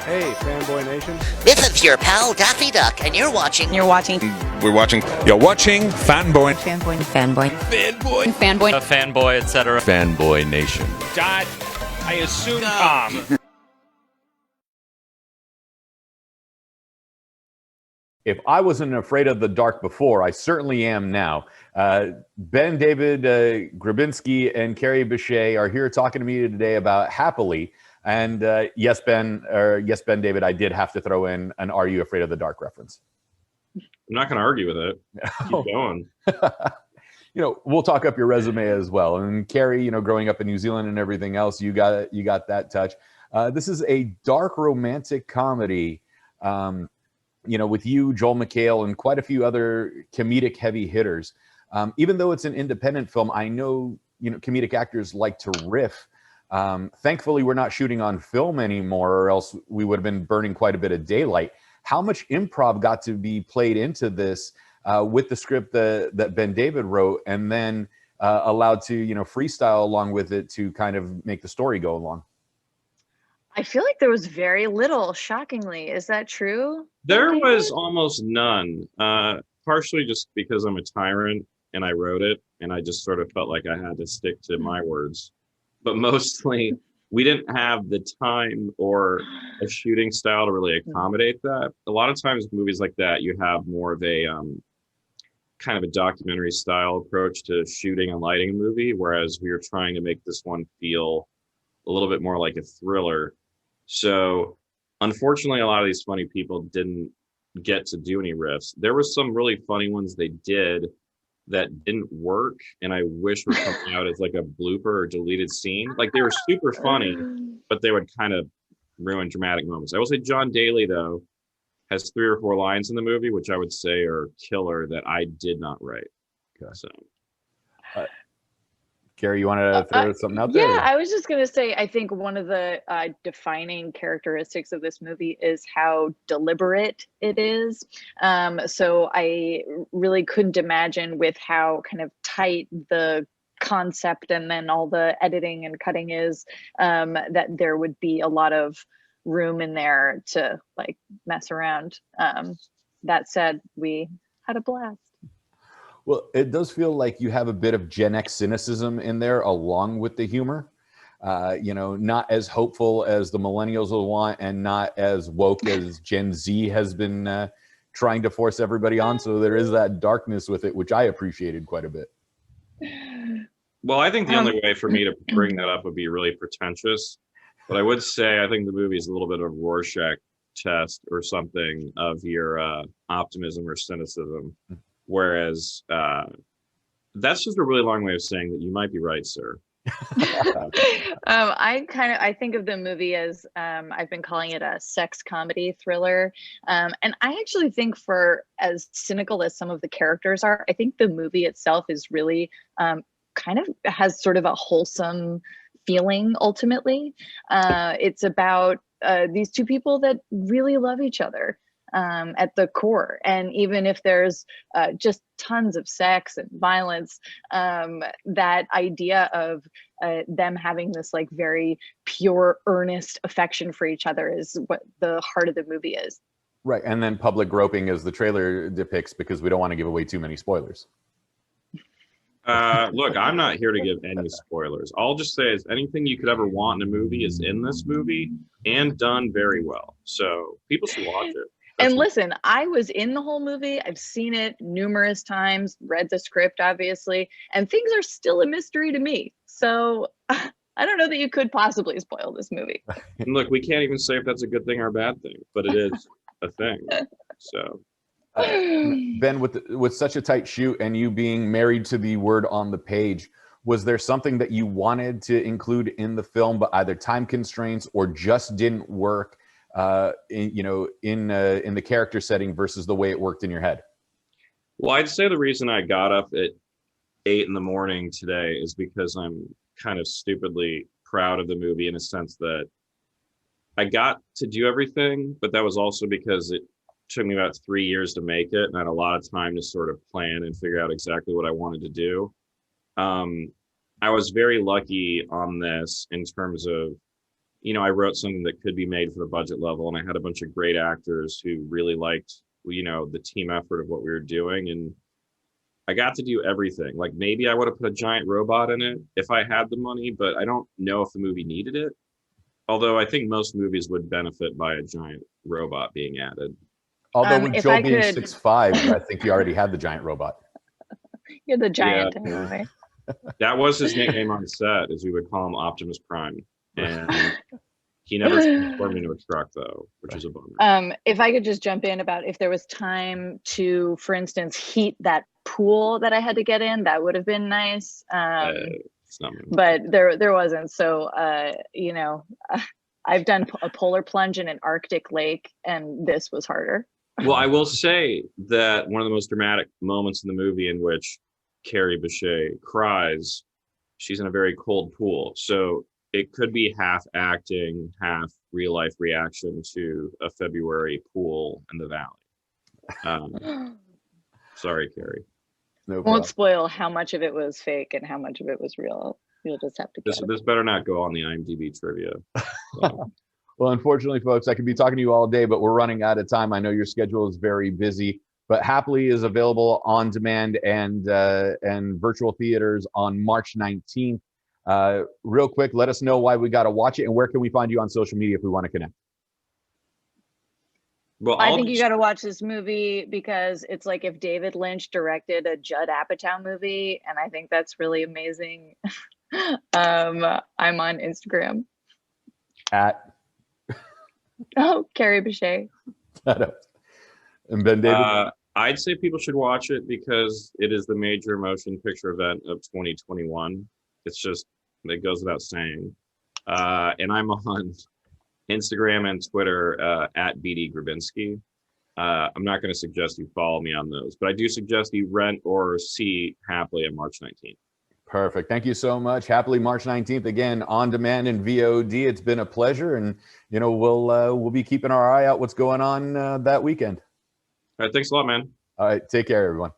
Hey, Fanboy Nation. This is your pal Daffy Duck, and you're watching. We're watching. You're watching Fanboy. Fanboy, etc. Fanboy Nation. Dot, I assume Tom. If I wasn't afraid of the dark before, I certainly am now. BenDavid Grabinski and Kerry Bishé are here talking to me today about Happily. And yes, BenDavid, I did have to throw in an "Are You Afraid of the Dark" reference. I'm not going to argue with it. Keep going. We'll talk up your resume as well. And Kerry, growing up in New Zealand and everything else, you got that touch. This is a dark romantic comedy. With you, Joel McHale, and quite a few other comedic heavy hitters. Even though it's an independent film, I know, comedic actors like to riff. Thankfully, we're not shooting on film anymore, or else we would have been burning quite a bit of daylight. How much improv got to be played into this with the script that BenDavid wrote, and then allowed to, freestyle along with it to kind of make the story go along? I feel like there was very little, shockingly. Is that true? There was almost none, partially just because I'm a tyrant and I wrote it, and I just sort of felt like I had to stick to my words. But mostly, we didn't have the time or a shooting style to really accommodate that. A lot of times, movies like that, you have more of a kind of a documentary style approach to shooting and lighting a movie, whereas we were trying to make this one feel a little bit more like a thriller. So unfortunately, a lot of these funny people didn't get to do any riffs. There were some really funny ones they did that didn't work, and I wish were coming out as like a blooper or deleted scene. Like, they were super funny, but they would kind of ruin dramatic moments. I will say John Daly, though, has 3 or 4 lines in the movie, which I would say are killer, that I did not write. Okay. So Gary, you want to throw something out there? Yeah, I was just going to say, I think one of the defining characteristics of this movie is how deliberate it is. So I really couldn't imagine with how kind of tight the concept and then all the editing and cutting is, that there would be a lot of room in there to like mess around. That said, we had a blast. Well, it does feel like you have a bit of Gen X cynicism in there along with the humor. Not as hopeful as the millennials will want, and not as woke as Gen Z has been trying to force everybody on. So there is that darkness with it, which I appreciated quite a bit. Well, I think the only way for me to bring that up would be really pretentious. But I would say I think the movie is a little bit of a Rorschach test or something of your optimism or cynicism. Whereas that's just a really long way of saying that you might be right, sir. I think of the movie as I've been calling it a sex comedy thriller, and I actually think, for as cynical as some of the characters are, I think the movie itself is really kind of has sort of a wholesome feeling. Ultimately, it's about these two people that really love each other at the core, and even if there's just tons of sex and violence, that idea of them having this like very pure, earnest affection for each other is what the heart of the movie is. Right, and then public groping, as the trailer depicts, because we don't want to give away too many spoilers. Look, I'm not here to give any spoilers. I'll just say is anything you could ever want in a movie is in this movie and done very well. So people should watch it. And listen, I was in the whole movie. I've seen it numerous times, read the script, obviously, and things are still a mystery to me. So I don't know that you could possibly spoil this movie. And look, we can't even say if that's a good thing or a bad thing, but it is a thing. So, Ben, with such a tight shoot and you being married to the word on the page, was there something that you wanted to include in the film, but either time constraints or just didn't work? In the character setting versus the way it worked in your head? Well, I'd say the reason I got up at 8 a.m. today is because I'm kind of stupidly proud of the movie, in a sense that I got to do everything, but that was also because it took me about 3 years to make it, and I had a lot of time to sort of plan and figure out exactly what I wanted to do. I was very lucky on this in terms of you know, I wrote something that could be made for the budget level, and I had a bunch of great actors who really liked, you know, the team effort of what we were doing, and I got to do everything. Like maybe I would have put a giant robot in it if I had the money, but I don't know if the movie needed it. Although I think most movies would benefit by a giant robot being added. Although with if Joel I being could- 6'5", I think you already had the giant robot. You're the giant Yeah. anyway. That was his nickname on set, as we would call him Optimus Prime. And he never transformed into a truck though, which is a bummer. If I could just jump in about if there was time to, for instance, heat that pool that I had to get in, that would have been nice. It's not me. But there wasn't. So, you know, I've done a polar plunge in an Arctic lake, and this was harder. Well, I will say that one of the most dramatic moments in the movie in which Kerry Bishé cries, she's in a very cold pool. So it could be half acting, half real life reaction to a February pool in the valley. Sorry, Kerry. No Won't problem. spoil how much of it was fake and how much of it was real. You'll just have to guess. This better not go on the IMDb trivia. So, Well, unfortunately, folks, I could be talking to you all day, but we're running out of time. I know your schedule is very busy, but Happily is available on demand and virtual theaters on March 19th. Real quick, let us know why we got to watch it, and where can we find you on social media if we want to connect? well, I think you got to watch this movie because it's like if David Lynch directed a Judd Apatow movie, and I think that's really amazing. I'm on Instagram. At Oh, Kerry Bishé. and BenDavid. I'd say people should watch it because it is the major motion picture event of 2021. It's just, it goes without saying. And I'm on Instagram and Twitter at BenDavid Grabinski. I'm not going to suggest you follow me on those, but I do suggest you rent or see Happily on March 19th. Perfect. Thank you so much. Happily March 19th, again, on demand and VOD. It's been a pleasure, and you know we'll be keeping our eye out what's going on that weekend. All right, thanks a lot, man. All right, take care, everyone.